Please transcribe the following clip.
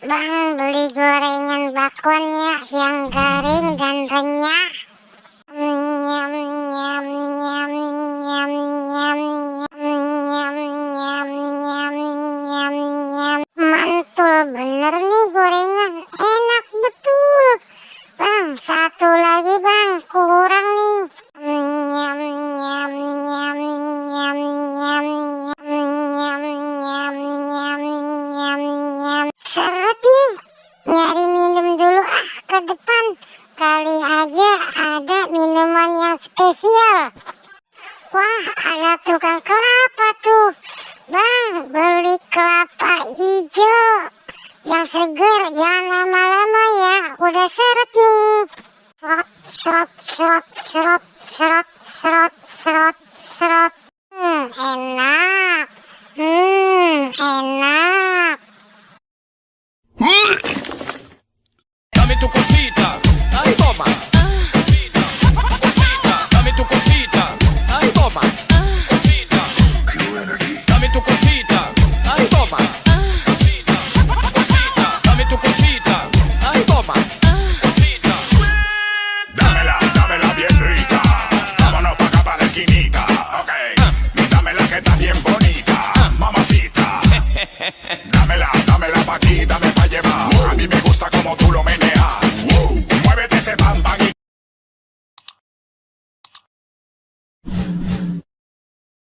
Bang, beli gorengan bakwan ya, yang garing dan renyah. Nyam, nyam, nyam, nyam, nyam, nyam, nyam, nyam, nyam, nyam. Mantul bener nih gorengan, enak betul. Bang, satu lagi bang, kurang nih. Nyam, nyam, nyam, nyam, nyam, nyam, nyam, nyam, nyam, nyam, nyam. Seret nih, nyari minum dulu ke depan. Kali aja ada minuman yang spesial. Wah, ada tukang kelapa tuh. Bang, beli kelapa hijau yang seger, jangan lama-lama ya. Udah seret nih. Serot, serot, serot, serot, serot, serot, serot, serot. Enak.